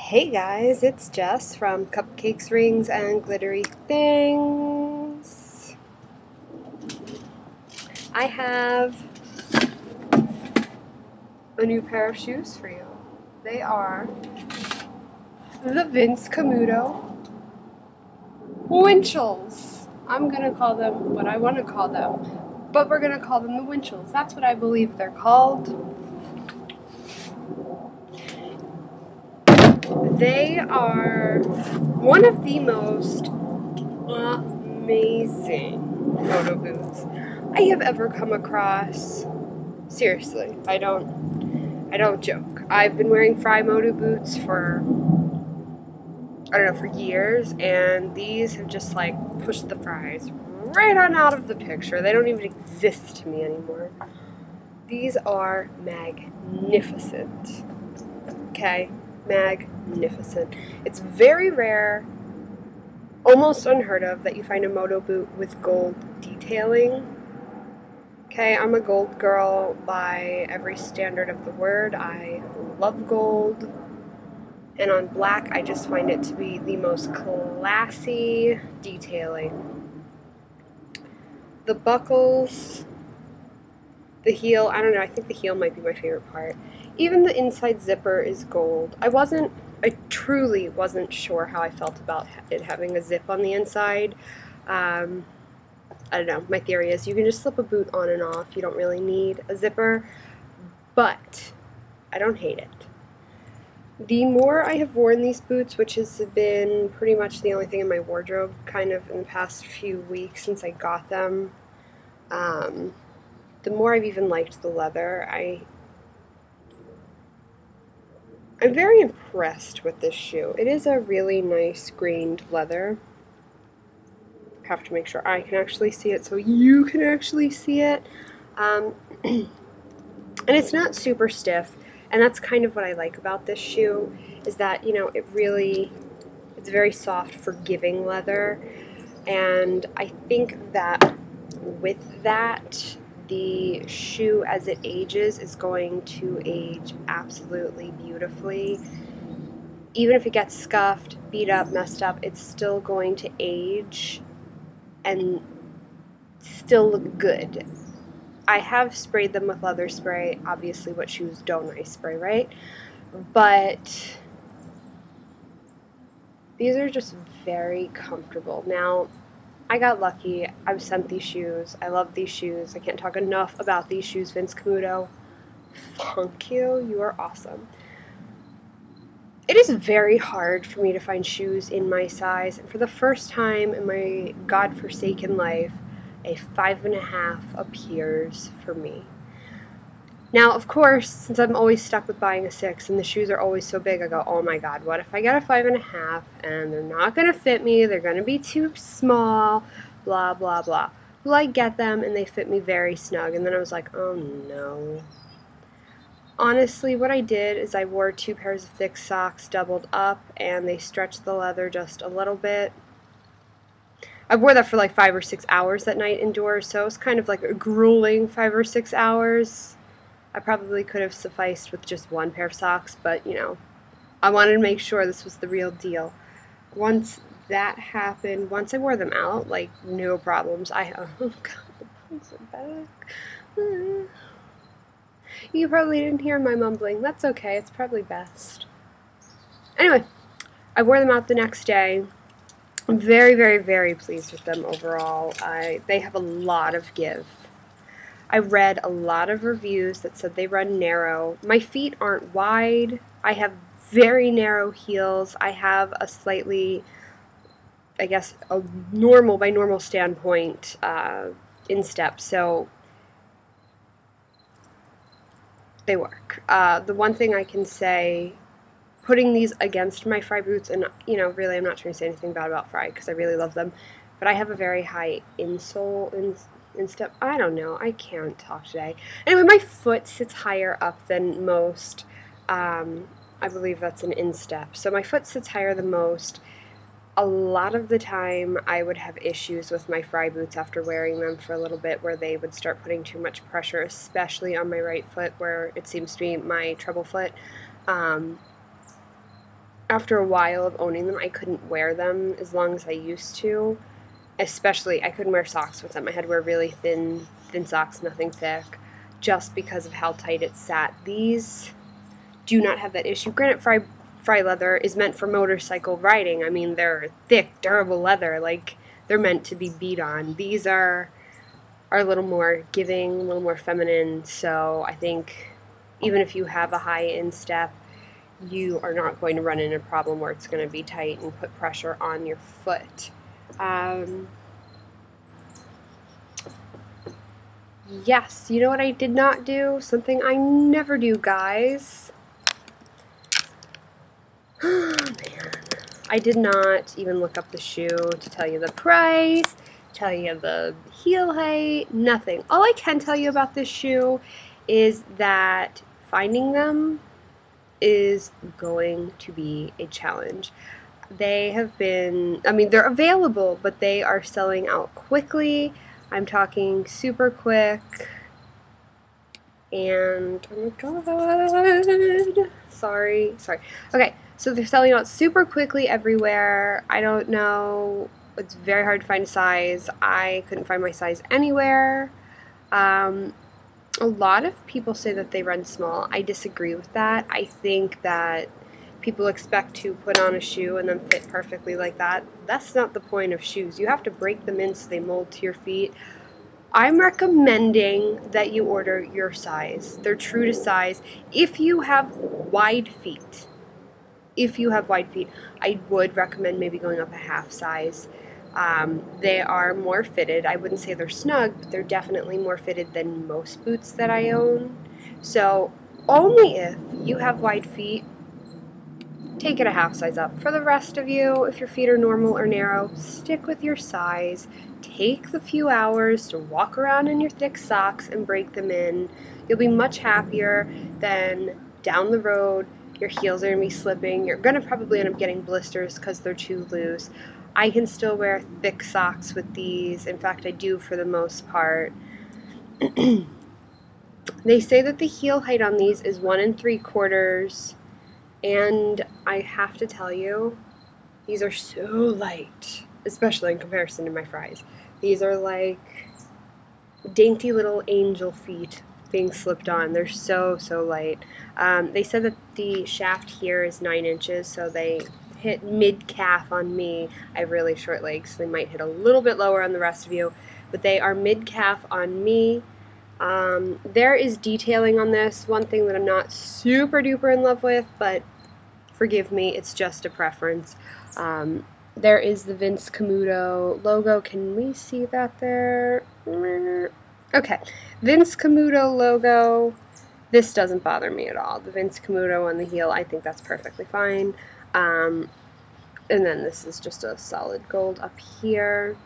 Hey guys, it's Jess from Cupcakes, Rings, and Glittery Things. I have a new pair of shoes for you. They are the Camuto Winchells. I'm gonna call them what I want to call them, but we're gonna call them the Winchells. That's what I believe they're called. They are one of the most amazing Moto boots I have ever come across. Seriously, I don't joke. I've been wearing Fry Moto boots for, I don't know, for years, and these have just like pushed the Fries right on out of the picture. They don't even exist to me anymore. These are magnificent. Okay? Magnificent. It's very rare, almost unheard of, that you find a Moto boot with gold detailing. Okay, I'm a gold girl by every standard of the word. I love gold. And on black, I just find it to be the most classy detailing. The buckles, the heel, I don't know, I think the heel might be my favorite part. Even the inside zipper is gold. I truly wasn't sure how I felt about it having a zip on the inside. I don't know, my theory is you can just slip a boot on and off. You don't really need a zipper, but I don't hate it. The more I have worn these boots, which has been pretty much the only thing in my wardrobe kind of in the past few weeks since I got them, the more I've even liked the leather. I'm very impressed with this shoe. It is a really nice grained leather. Have to make sure I can actually see it so you can actually see it. And it's not super stiff, and that's kind of what I like about this shoe, is that, you know, it's very soft, forgiving leather, and I think that with that, the shoe as it ages is going to age absolutely beautifully. Even if it gets scuffed, beat up, messed up, it's still going to age and still look good. I have sprayed them with leather spray. Obviously, what shoes don't I spray, right? But these are just very comfortable. Now, I got lucky. I was sent these shoes. I love these shoes. I can't talk enough about these shoes, Vince Camuto. Thank you. You are awesome. It is very hard for me to find shoes in my size, and for the first time in my godforsaken life, a 5.5 appears for me. Now, of course, since I'm always stuck with buying a 6 and the shoes are always so big, I go, oh my god, what if I get a 5.5 and they're not going to fit me, they're going to be too small, blah, blah, blah. Well, I get them and they fit me very snug, and then I was like, oh no. Honestly, what I did is I wore 2 pairs of thick socks doubled up, and they stretched the leather just a little bit. I wore that for like 5 or 6 hours that night indoors, so it was kind of like a grueling 5 or 6 hours. I probably could have sufficed with just 1 pair of socks, but, you know, I wanted to make sure this was the real deal. Once that happened, once I wore them out, like, no problems. Oh god, the pumps are back. You probably didn't hear my mumbling. That's okay, it's probably best. Anyway, I wore them out the next day. I'm very, very, very pleased with them overall. They have a lot of give. I read a lot of reviews that said they run narrow. My feet aren't wide. I have very narrow heels. I have a slightly, I guess, a normal, by normal standpoint, instep, so they work. The one thing I can say, putting these against my Fry boots, and, you know, really I'm not trying to say anything bad about Fry because I really love them, but I have a very high insole, instep. I don't know. I can't talk today. Anyway, my foot sits higher up than most. I believe that's an instep. So my foot sits higher than most. A lot of the time I would have issues with my Fry boots after wearing them for a little bit, where they would start putting too much pressure, especially on my right foot, where it seems to be my treble foot. after a while of owning them, I couldn't wear them as long as I used to. Especially, I couldn't wear socks with them. I had to wear really thin socks, nothing thick, just because of how tight it sat. These do not have that issue. Granted, fry leather is meant for motorcycle riding. I mean, they're thick, durable leather. Like, they're meant to be beat on. These are a little more giving, a little more feminine. So I think even if you have a high instep, you are not going to run into a problem where it's going to be tight and put pressure on your foot. Yes, you know what I did not do? Something I never do, guys. Oh, man. I did not even look up the shoe to tell you the price, tell you the heel height, nothing. All I can tell you about this shoe is that finding them is going to be a challenge. They have been, I mean, they're available, but they are selling out quickly. I'm talking super quick. And, oh my god, sorry. Okay, so they're selling out super quickly everywhere. I don't know, it's very hard to find a size. I couldn't find my size anywhere. A lot of people say that they run small. I disagree with that. I think that people expect to put on a shoe and then fit perfectly like that. That's not the point of shoes. You have to break them in so they mold to your feet. I'm recommending that you order your size. They're true to size. If you have wide feet, I would recommend maybe going up a half size. They are more fitted. I wouldn't say they're snug, but they're definitely more fitted than most boots that I own. So only if you have wide feet, take it a half size up. For the rest of you, if your feet are normal or narrow, stick with your size. Take the few hours to walk around in your thick socks and break them in. You'll be much happier than down the road. Your heels are going to be slipping. You're going to probably end up getting blisters because they're too loose. I can still wear thick socks with these. In fact, I do for the most part. They say that the heel height on these is 1 3/4. And I have to tell you, these are so light, especially in comparison to my fries. These are like dainty little angel feet being slipped on. They're so light. They said that the shaft here is 9 inches, so they hit mid-calf on me. I have really short legs, so they might hit a little bit lower on the rest of you, but they are mid-calf on me. There is detailing on this, one thing that I'm not super duper in love with, but forgive me, it's just a preference. There is the Vince Camuto logo. Can we see that there? Okay, Vince Camuto logo. This doesn't bother me at all. The Vince Camuto on the heel, I think that's perfectly fine. And then this is just a solid gold up here.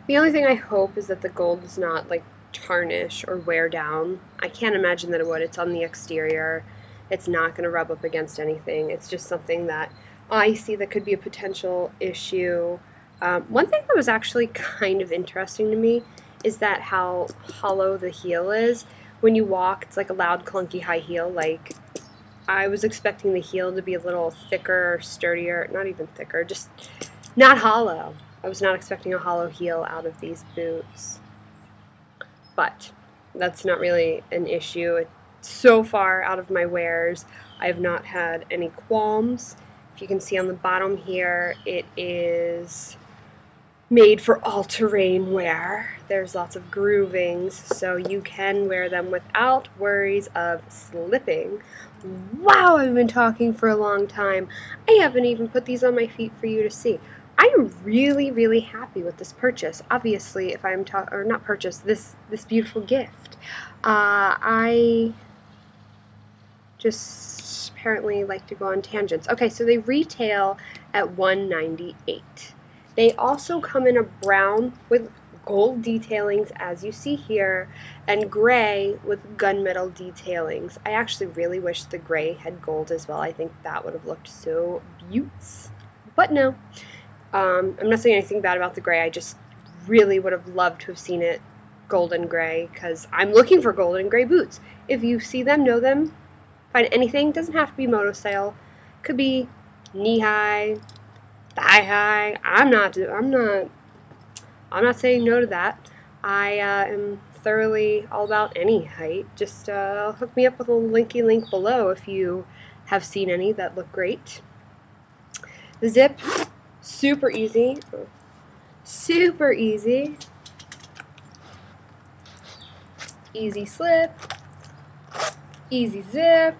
The only thing I hope is that the gold does not like tarnish or wear down. I can't imagine that it would. It's on the exterior. It's not going to rub up against anything. It's just something that I see that could be a potential issue. One thing that was actually kind of interesting to me is that how hollow the heel is. When you walk, it's like a loud, clunky high heel. Like, I was expecting the heel to be a little thicker, sturdier, not even thicker, just not hollow. I was not expecting a hollow heel out of these boots. But that's not really an issue. So far out of my wears, I have not had any qualms. If you can see on the bottom here, it is made for all-terrain wear. There's lots of groovings, so you can wear them without worries of slipping. Wow, I've been talking for a long time. I haven't even put these on my feet for you to see. I am really happy with this purchase. Obviously, if I'm or not purchase, this beautiful gift. I just apparently like to go on tangents. Okay, so they retail at $198. They also come in a brown with gold detailings, as you see here, and gray with gunmetal detailings. I actually really wish the gray had gold as well. I think that would have looked so beauts. But no. I'm not saying anything bad about the gray. I just really would have loved to have seen it golden gray, because I'm looking for golden gray boots. If you see them, know them, find anything, doesn't have to be Moto style. Could be knee high, thigh high. I'm not saying no to that. I am thoroughly all about any height. Just hook me up with a linky link below if you have seen any that look great. The zip, super easy. Super easy. Easy slip. Easy zip.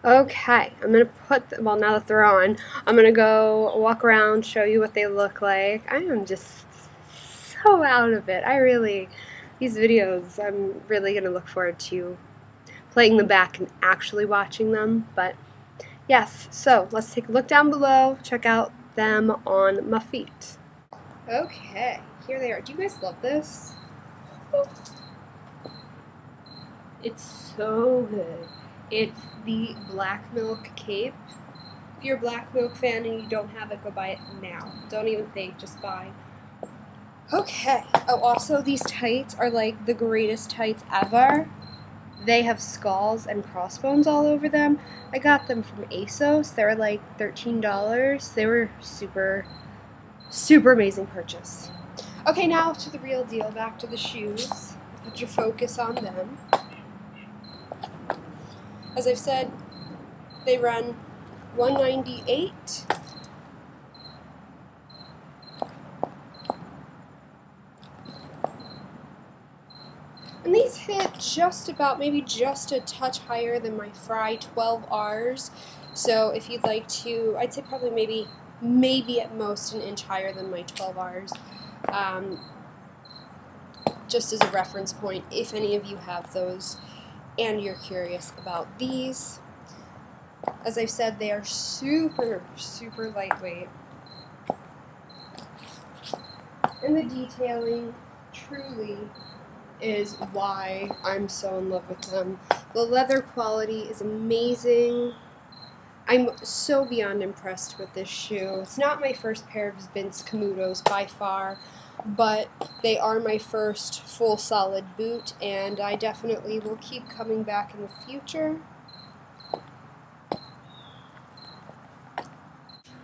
Okay, I'm going to put, well, now that they're on, I'm going to go walk around, show you what they look like. I am just so out of it. These videos, I'm really going to look forward to playing them back and actually watching them. But yes, so let's take a look down below, check out them on my feet. Okay, here they are. Do you guys love this? It's so good. It's the Black Milk Cape. If you're a Black Milk fan and you don't have it, go buy it now. Don't even think, just buy. Okay. Oh, also these tights are like the greatest tights ever. They have skulls and crossbones all over them. I got them from ASOS. They were like $13. They were super, super amazing purchase. Okay, now to the real deal. Back to the shoes. Put your focus on them. As I've said, they run $198. And these hit just about, maybe just a touch higher than my Fry 12Rs. So if you'd like to, I'd say probably maybe at most an inch higher than my 12Rs. Just as a reference point, if any of you have those and you're curious about these. As I've said, they are super, super lightweight. And the detailing truly is why I'm so in love with them. The leather quality is amazing. I'm so beyond impressed with this shoe. It's not my first pair of Vince Camutos by far, but they are my first full solid boot, and I definitely will keep coming back in the future.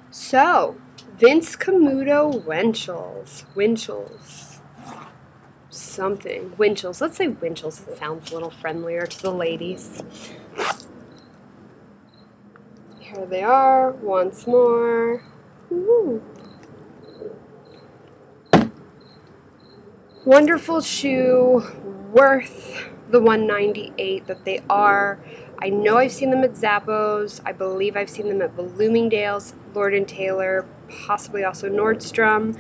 So, Vince Camuto Winchells. Something. Winchells. Let's say Winchells. It sounds a little friendlier to the ladies. Here they are, once more. Woo. Wonderful shoe, worth the $198 that they are. I know I've seen them at Zappos. I believe I've seen them at Bloomingdale's, Lord & Taylor, possibly also Nordstrom.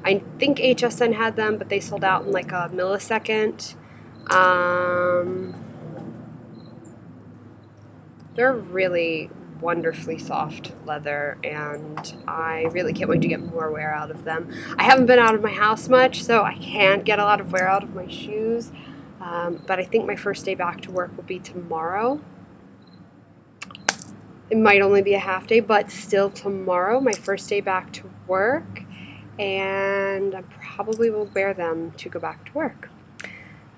I think HSN had them, but they sold out in like a millisecond. They're really wonderfully soft leather, and I really can't wait to get more wear out of them. I haven't been out of my house much, so I can't get a lot of wear out of my shoes, but I think my first day back to work will be tomorrow. It might only be a half day, but still tomorrow, my first day back to work, and I probably will wear them to go back to work.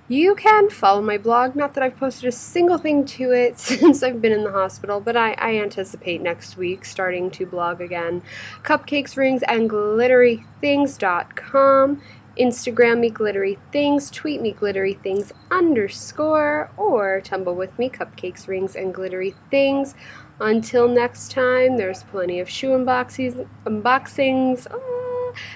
You can follow my blog, not that I've posted a single thing to it since I've been in the hospital, but I anticipate next week starting to blog again. Cupcakes, Rings, and glitterythings.com. Instagram me glitterythings, tweet me glitterythings_, or tumble with me, Cupcakes, Rings, and Glittery Things. Until next time, there's plenty of shoe unboxings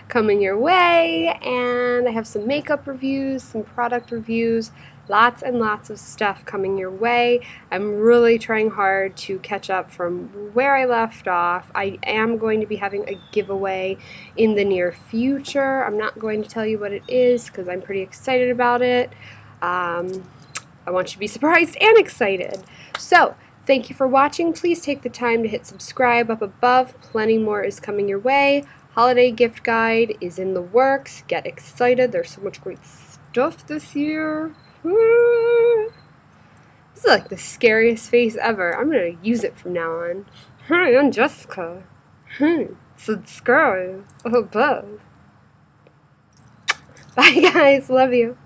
coming your way, and I have some makeup reviews, some product reviews, lots and lots of stuff coming your way. I'm really trying hard to catch up from where I left off. I am going to be having a giveaway in the near future. I'm not going to tell you what it is because I'm pretty excited about it. I want you to be surprised and excited. So, thank you for watching. Please take the time to hit subscribe up above. Plenty more is coming your way. Holiday gift guide is in the works. Get excited. There's so much great stuff this year. This is like the scariest face ever. I'm going to use it from now on. Hi, I'm Jessica. Subscribe above. Bye, guys. Love you.